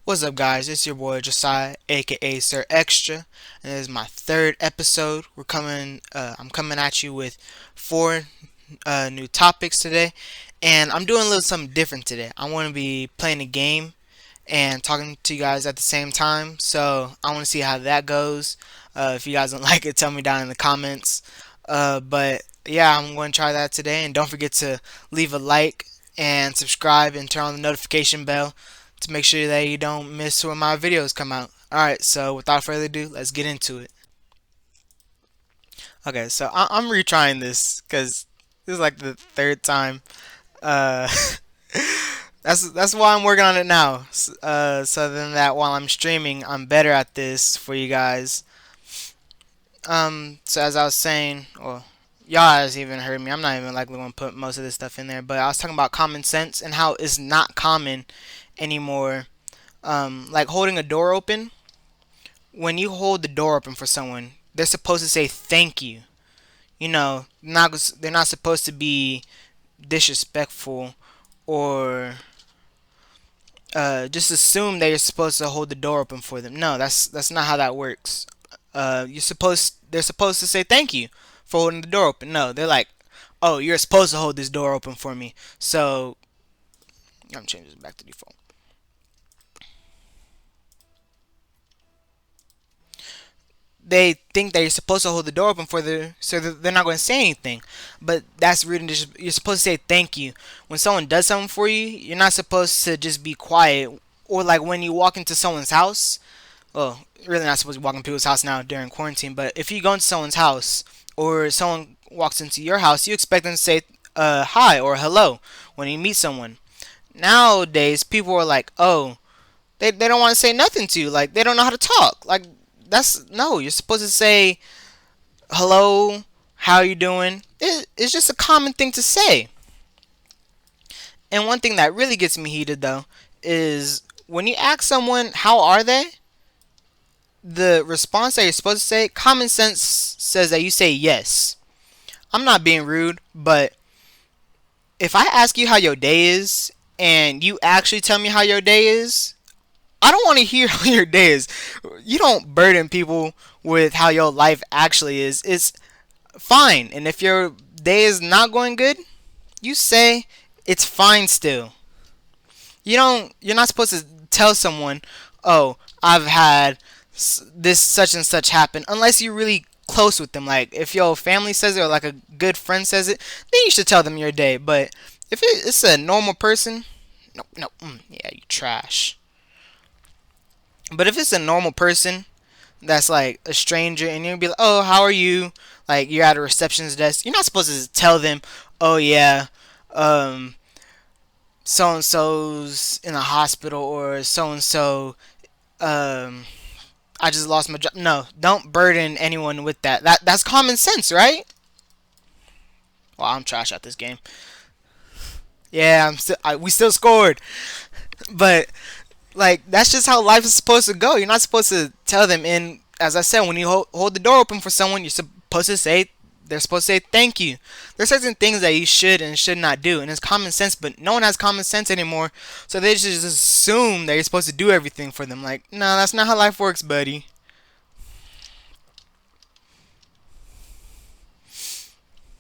What's up, guys? It's your boy Josiah, aka Sir Extra, and this is my third episode. I'm coming at you with four new topics today, and I'm doing a little something different today. I want to be playing a game and talking to you guys at the same time, so I want to see how that goes. If you guys don't like it, tell me down in the comments. But yeah, I'm going to try that today, and don't forget to leave a like and subscribe and turn on the notification bell to make sure that you don't miss when my videos come out. Alright, so without further ado, let's get into it. Okay, so I'm retrying this because this is like the third time. Uh, that's why I'm working on it now. So then that while I'm streaming, I'm better at this for you guys. So as I was saying, well, y'all has even heard me. I'm not even likely going to put most of this stuff in there, but I was talking about common sense and how it's not common anymore. Like holding a door open. When you hold the door open for someone, they're supposed to say thank you. They're not supposed to be disrespectful or just assume that you're supposed to hold the door open for them. No, that's not how that works. They're supposed to say thank you for holding the door open. No, they're like, oh, you're supposed to hold this door open for me. So I'm changing this back to default. They think that you're supposed to hold the door open for the so that they're not going to say anything, but that's rude. And you're supposed to say thank you when someone does something for you. You're not supposed to just be quiet, or like when you walk into someone's house. Well, you're really not supposed to walk into people's house now during quarantine, but if you go into someone's house or someone walks into your house, you expect them to say hi or hello when you meet someone. Nowadays people are like, oh, they don't want to say nothing to you, like they don't know how to talk. Like, that's no, you're supposed to say hello, how you doing. It's just a common thing to say. And one thing that really gets me heated though is when you ask someone how are they, the response that you're supposed to say, common sense says that you say yes. I'm not being rude, but if I ask you how your day is and you actually tell me how your day is, I don't want to hear how your day is. You don't burden people with how your life actually is. It's fine. And if your day is not going good, you say it's fine still. You're not supposed to tell someone, "Oh, I've had this such and such happen," unless you're really close with them. Like if your family says it or like a good friend says it, then you should tell them your day. But if it's a normal person, no, no, yeah, you trash. But if it's a normal person that's like a stranger and you'll be like, "Oh, how are you?" Like you're at a receptionist desk, you're not supposed to tell them, "Oh yeah, um, so and so's in a hospital," or "So and so, um, I just lost my job." No, don't burden anyone with that. That's common sense, right? Well, I'm trash at this game. Yeah, we still scored, but like that's just how life is supposed to go. You're not supposed to tell them. And as I said, when you hold the door open for someone, you're supposed to say they're supposed to say thank you. There's certain things that you should and should not do, and it's common sense. But no one has common sense anymore, so they just assume that you're supposed to do everything for them. Like, no, that's not how life works, buddy.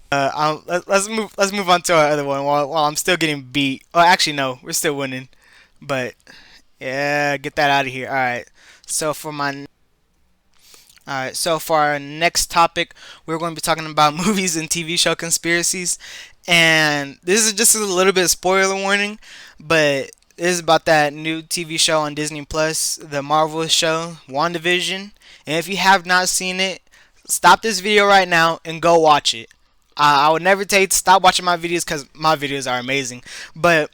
Let's move on to our other one while I'm still getting beat. Oh, actually no, we're still winning. But yeah, get that out of here. All right. So for my Alright, so for our next topic, we're going to be talking about movies and TV show conspiracies. And this is just a little bit of spoiler warning, but this is about that new TV show on Disney Plus, the Marvel show, WandaVision. And if you have not seen it, stop this video right now and go watch it. I would never tell you to stop watching my videos because my videos are amazing. But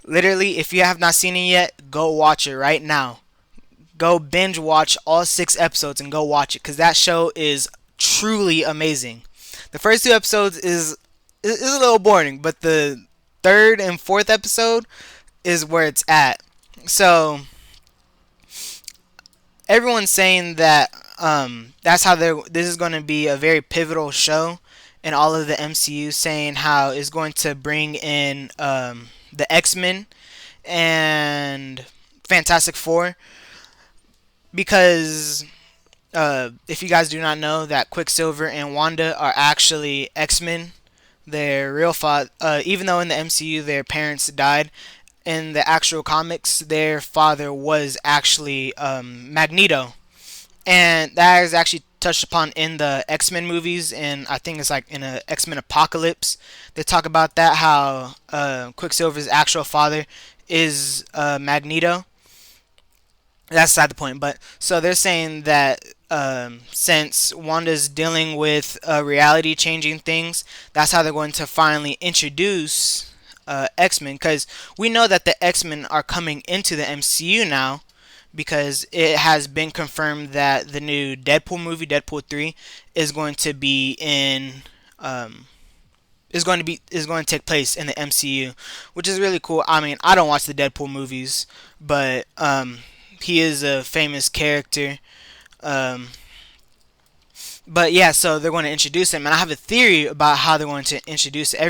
literally, if you have not seen it yet, go watch it right now. Go binge watch all 6 episodes and go watch it because that show is truly amazing. The first 2 episodes is a little boring, but the third and fourth episode is where it's at. So everyone's saying that that's how this is going to be a very pivotal show in all of the MCU, saying how it's going to bring in the X-Men and Fantastic Four, because if you guys do not know, that Quicksilver and Wanda are actually X-Men. Their real father, even though in the MCU their parents died, in the actual comics their father was actually Magneto, and that is actually touched upon in the X-Men movies, and I think it's like in a X-Men Apocalypse. They talk about that, how Quicksilver's actual father is Magneto. That's beside the point. But so they're saying that since Wanda's dealing with reality changing things, that's how they're going to finally introduce X Men. Because we know that the X Men are coming into the MCU now, because it has been confirmed that the new Deadpool movie, Deadpool 3, is going to be in. Is going to take place in the MCU, which is really cool. I mean, I don't watch the Deadpool movies, but he is a famous character. Um, but yeah, so they're going to introduce him, and I have a theory about how they're going to introduce it.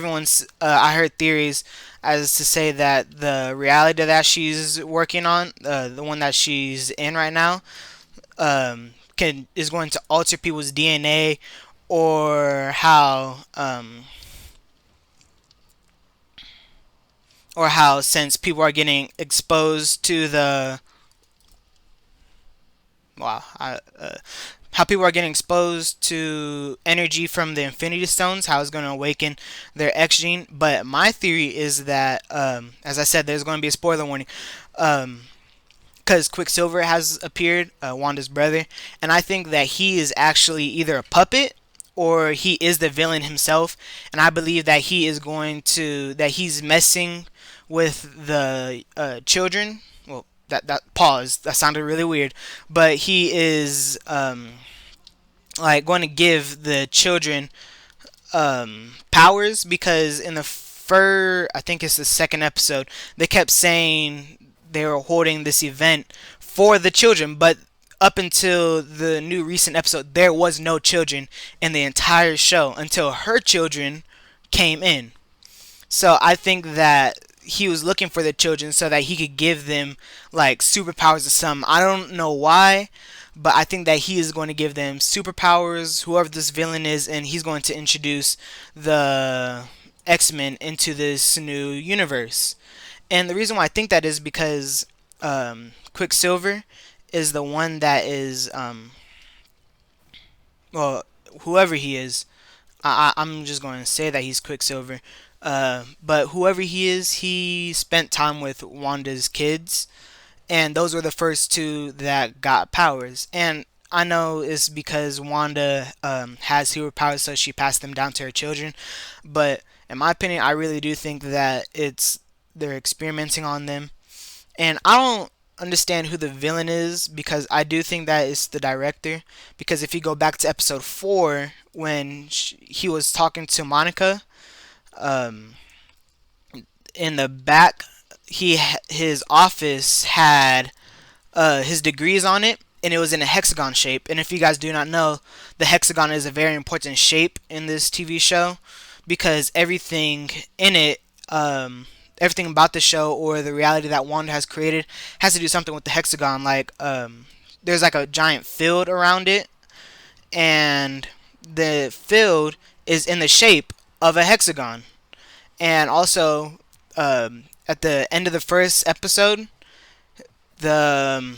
I heard theories as to say that the reality that she's working on, the one that she's in right now, can is going to alter people's DNA, or how since people are getting exposed to the wow, how people are getting exposed to energy from the Infinity Stones, how it's going to awaken their X gene. But my theory is that, as I said, there's going to be a spoiler warning, because Quicksilver has appeared, Wanda's brother, and I think that he is actually either a puppet or he is the villain himself, and I believe that he's messing with the children. Well, that pause, that sounded really weird, but he is like going to give the children powers, because in the I think it's the second episode, they kept saying they were holding this event for the children, but up until the new recent episode, there was no children in the entire show until her children came in. So I think that he was looking for the children so that he could give them like superpowers or something. I don't know why, but I think that he is going to give them superpowers, whoever this villain is, and he's going to introduce the X-Men into this new universe. And the reason why I think that is because Quicksilver is the one that is, well, whoever he is, I'm just going to say that he's Quicksilver. But whoever he is, he spent time with Wanda's kids, and those were the first two that got powers. And I know it's because Wanda has superpowers, so she passed them down to her children. But in my opinion, I really do think that they're experimenting on them, and I don't understand who the villain is, because I do think that it's the director. Because if you go back to episode 4, when he was talking to Monica, um, in the back, his office had his degrees on it, and it was in a hexagon shape. And if you guys do not know, the hexagon is a very important shape in this TV show, because everything in it, everything about the show or the reality that Wanda has created has to do something with the hexagon. Like there's like a giant field around it, and the field is in the shape of a hexagon. And also, at the end of the first episode, the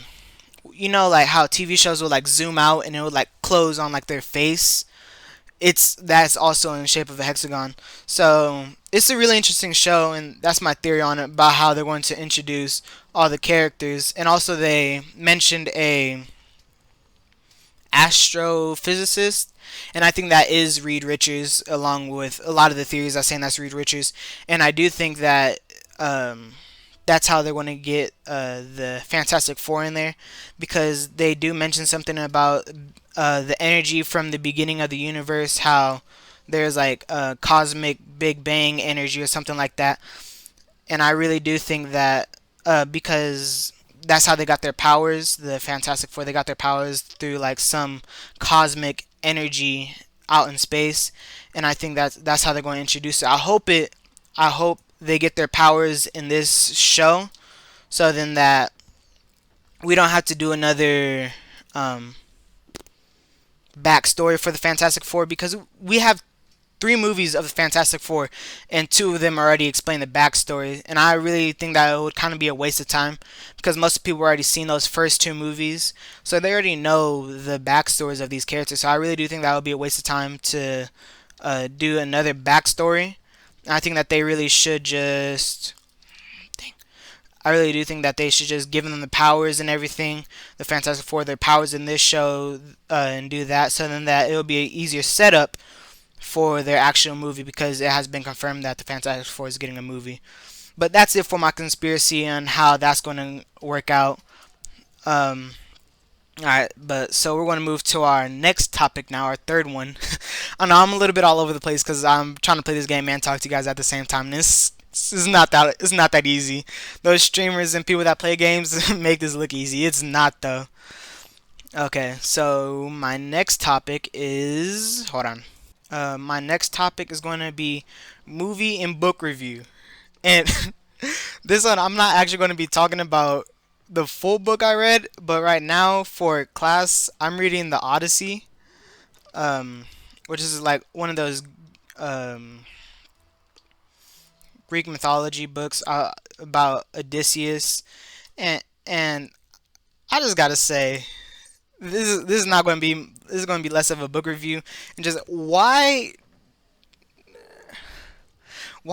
like how TV shows will like zoom out and it would like close on like their face. That's also in the shape of a hexagon. So it's a really interesting show, and that's my theory on it, about how they're going to introduce all the characters. And also they mentioned a astrophysicist, and I think that is Reed Richards, along with a lot of the theories are saying that's Reed Richards. And I do think that that's how they're going to get the Fantastic Four in there, because they do mention something about the energy from the beginning of the universe, how there's like a cosmic Big Bang energy or something like that. And I really do think that because that's how they got their powers, the Fantastic Four, they got their powers through like some cosmic energy out in space, and I think that's how they're going to introduce it. I hope they get their powers in this show, so then that we don't have to do another um, backstory for the Fantastic Four because we have three movies of the Fantastic Four, and two of them already explain the backstory. And I really think that it would kind of be a waste of time because most people already seen those first two movies, so they already know the backstories of these characters. So I really do think that would be a waste of time to do another backstory. I think that they really should just. I really do think that they should just give them the powers and everything, the Fantastic Four, their powers in this show, and do that. So then that it'll be an easier setup for their actual movie because it has been confirmed that the Fantastic Four is getting a movie. But that's it for my conspiracy and how that's going to work out. Um, Alright, but so we're going to move to our next topic now, our third one. I know I'm a little bit all over the place because I'm trying to play this game and talk to you guys at the same time. This is not that easy. Those streamers and people that play games make this look easy. It's not though. Okay, so my next topic is hold on. My next topic is going to be movie and book review. And this one, I'm not actually going to be talking about the full book I read, but right now for class, I'm reading the Odyssey, um, which is like one of those um, Greek mythology books about Odysseus, and I just gotta say, this is not going to be this is going to be less of a book review, and just why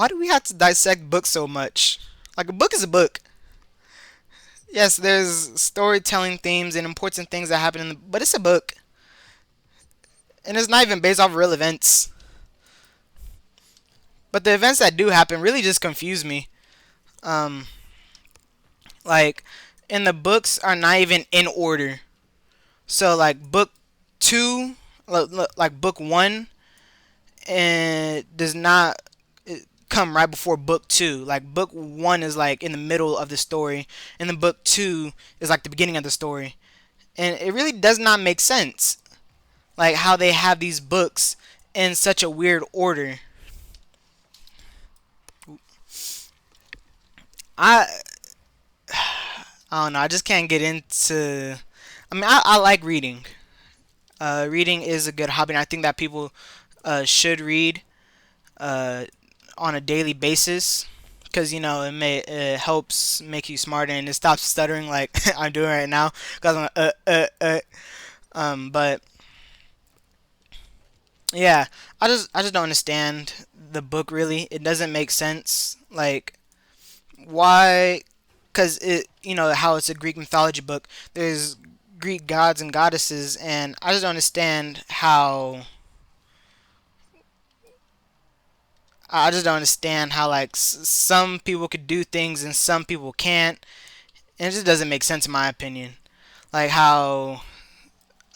do we have to dissect books so much? Like a book is a book. Yes, there's storytelling themes and important things that happen in the, but it's a book, and it's not even based off real events. But the events that do happen really just confuse me. Um, like, and the books are not even in order. So like book two, like book one, and does not come right before book two. Like book one is like in the middle of the story, and then book two is like the beginning of the story, and it really does not make sense. Like how they have these books in such a weird order. I I don't know. I just can't get into. I mean, I like reading. Reading is a good hobby, and I think that people should read uh, on a daily basis because it helps make you smarter and it stops stuttering like I'm doing right now because I'm but yeah, I just don't understand the book really. It doesn't make sense. Like why? Because how it's a Greek mythology book. There's Greek gods and goddesses, and I just don't understand how. I just don't understand how like some people could do things and some people can't, and it just doesn't make sense in my opinion. Like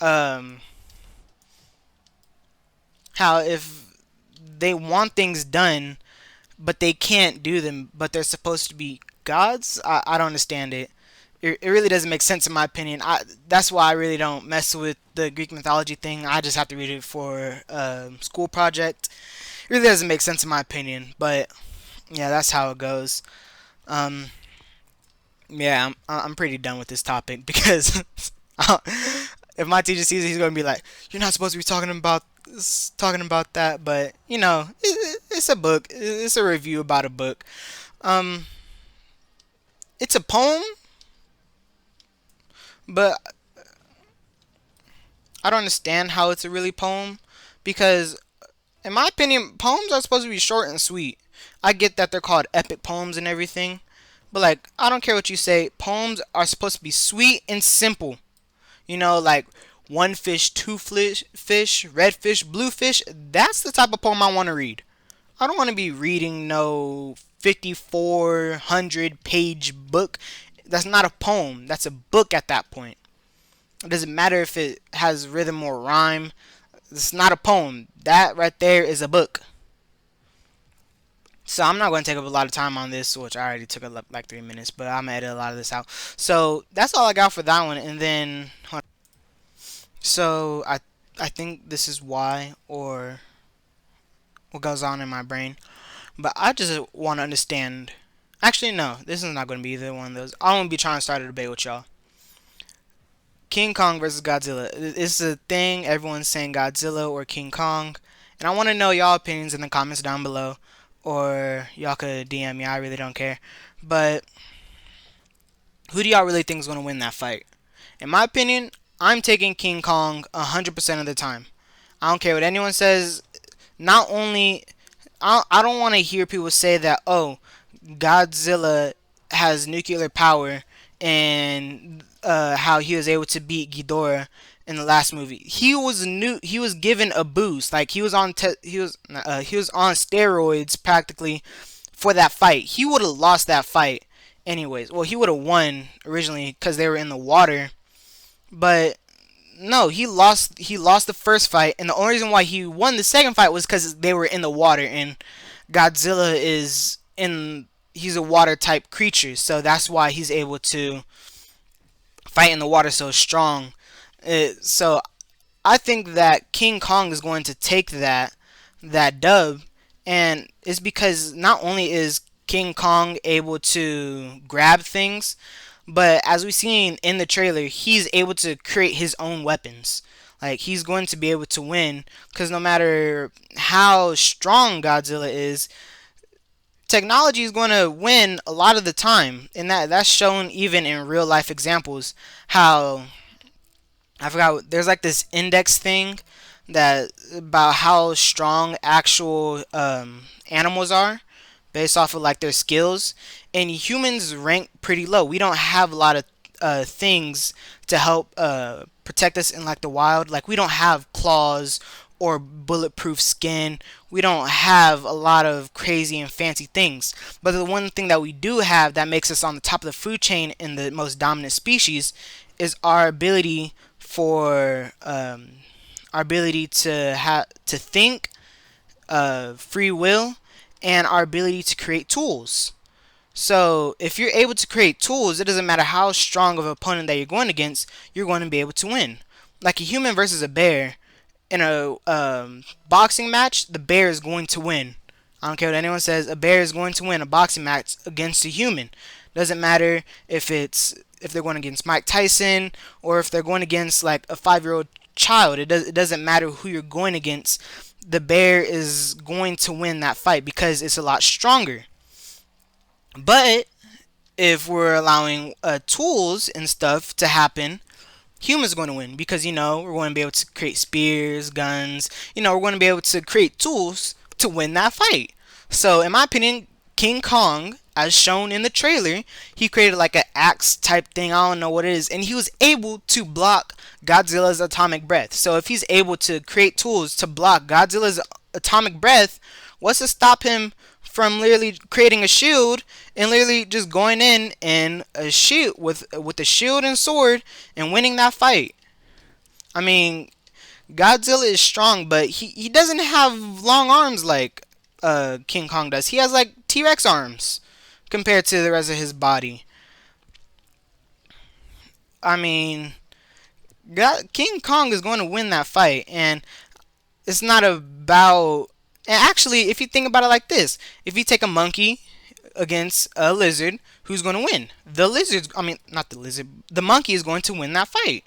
um how if they want things done but they can't do them, but they're supposed to be gods. I don't understand it. It really doesn't make sense in my opinion. That's why I really don't mess with the Greek mythology thing. I just have to read it for school project. It really doesn't make sense in my opinion, but yeah, that's how it goes. Um, yeah, I'm pretty done with this topic because if my teacher sees it, he's gonna be like, "You're not supposed to be talking about that." But it's a book. It's a review about a book. Um, it's a poem, but I don't understand how it's a really poem because, in my opinion, poems are supposed to be short and sweet. I get that they're called epic poems and everything, but like I don't care what you say. Poems are supposed to be sweet and simple. Like one fish, fish, red fish, blue fish. That's the type of poem I want to read. I don't want to be reading no 5,400 page book. That's not a poem. That's a book at that point. It doesn't matter if it has rhythm or rhyme. It's not a poem. That right there is a book. So I'm not going to take up a lot of time on this, which I already took like 3 minutes, but I'm gonna edit a lot of this out. So that's all I got for that one. And then, so I think this is why or what goes on in my brain. But I just want to understand. Actually, no, this is not going to be either one of those. I won't be trying to start a debate with y'all. King Kong versus Godzilla. It's a thing. Everyone's saying Godzilla or King Kong, and I want to know y'all opinions in the comments down below, or y'all could DM me. I really don't care. But who do y'all really think is gonna win that fight? In my opinion, I'm taking King Kong 100% of the time. I don't care what anyone says. Not only I don't want to hear people say that, oh, Godzilla has nuclear power and how he was able to beat Ghidorah in the last movie. He was given a boost. Like he was on steroids practically for that fight. He would have lost that fight anyways. Well, he would have won originally because they were in the water, but no, he lost the first fight, and the only reason why he won the second fight was because they were in the water, and Godzilla is in. He's a water type creature, so that's why he's able to fight in the water so strong. So I think that King Kong is going to take that dub, and it's because not only is King Kong able to grab things, but as we've seen in the trailer, he's able to create his own weapons. Like he's going to be able to win because no matter how strong Godzilla is, technology is going to win a lot of the time, and that's shown even in real life examples. How I forgot there's like this index thing that about how strong actual animals are based off of like their skills, and humans rank pretty low. We don't have a lot of things to help protect us in like the wild. Like we don't have claws or bulletproof skin. We don't have a lot of crazy and fancy things. But the one thing that we do have that makes us on the top of the food chain in the most dominant species is our ability for our ability to think, free will, and our ability to create tools. So if you're able to create tools, it doesn't matter how strong of an opponent that you're going against, you're going to be able to win. Like a human versus a bear in a boxing match, the bear is going to win. I don't care what anyone says. A bear is going to win a boxing match against a human. Doesn't matter if they're going against Mike Tyson or if they're going against like a 5-year-old child. It doesn't matter who you're going against. The bear is going to win that fight because it's a lot stronger. But if we're allowing tools and stuff to happen, humans are going to win because we're going to be able to create spears, guns. We're going to be able to create tools to win that fight. So in my opinion, King Kong, as shown in the trailer, he created like an axe type thing. I don't know what it is, and he was able to block Godzilla's atomic breath. So if he's able to create tools to block Godzilla's atomic breath, what's to stop him from literally creating a shield and literally just going in a shield with a shield and sword and winning that fight? I mean, Godzilla is strong, but he doesn't have long arms like King Kong does. He has like T-Rex arms compared to the rest of his body. I mean, King Kong is going to win that fight, and it's not about. And actually, if you think about it like this, if you take a monkey against a lizard, who's going to win? The lizard. I mean, not the lizard. The monkey is going to win that fight.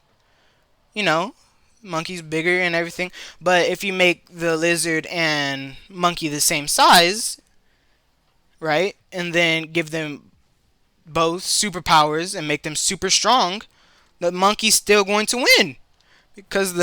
You know, monkey's bigger and everything. But if you make the lizard and monkey the same size, right, and then give them both superpowers and make them super strong, the monkey's still going to win because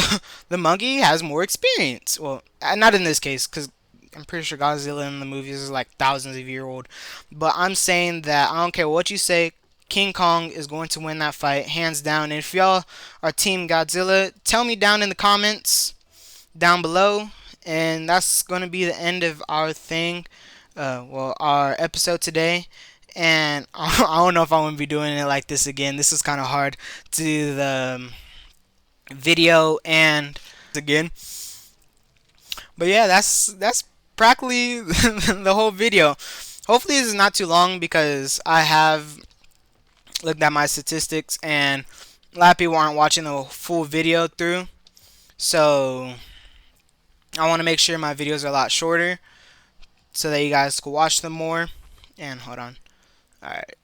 the monkey has more experience. Well, not in this case because I'm pretty sure Godzilla in the movies is like thousands of years old. But I'm saying that I don't care what you say, King Kong is going to win that fight hands down. And if y'all are Team Godzilla, tell me down in the comments down below. And that's going to be the end of our thing. Our episode today. And I don't know if I want to be doing it like this again. This is kind of hard to do the video and again. But yeah, that's practically the whole video. Hopefully this is not too long because I have looked at my statistics and a lot of people aren't watching the full video through. So I want to make sure my videos are a lot shorter so that you guys can watch them more. And hold on. Alright.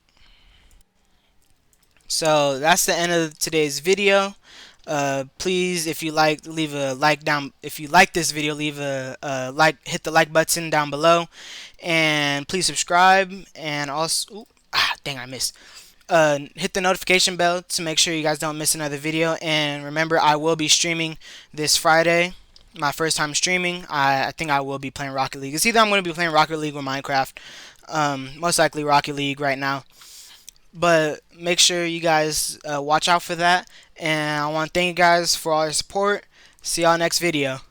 So that's the end of today's video. Please, if you like, leave a like down. If you like this video, leave a like, hit the like button down below, and please subscribe. And also, dang, I missed. Hit the notification bell to make sure you guys don't miss another video. And remember, I will be streaming this Friday. My first time streaming. I think I will be playing Rocket League. It's either I'm going to be playing Rocket League or Minecraft. Most likely Rocket League right now. But make sure you guys watch out for that. And I want to thank you guys for all your support. See y'all next video.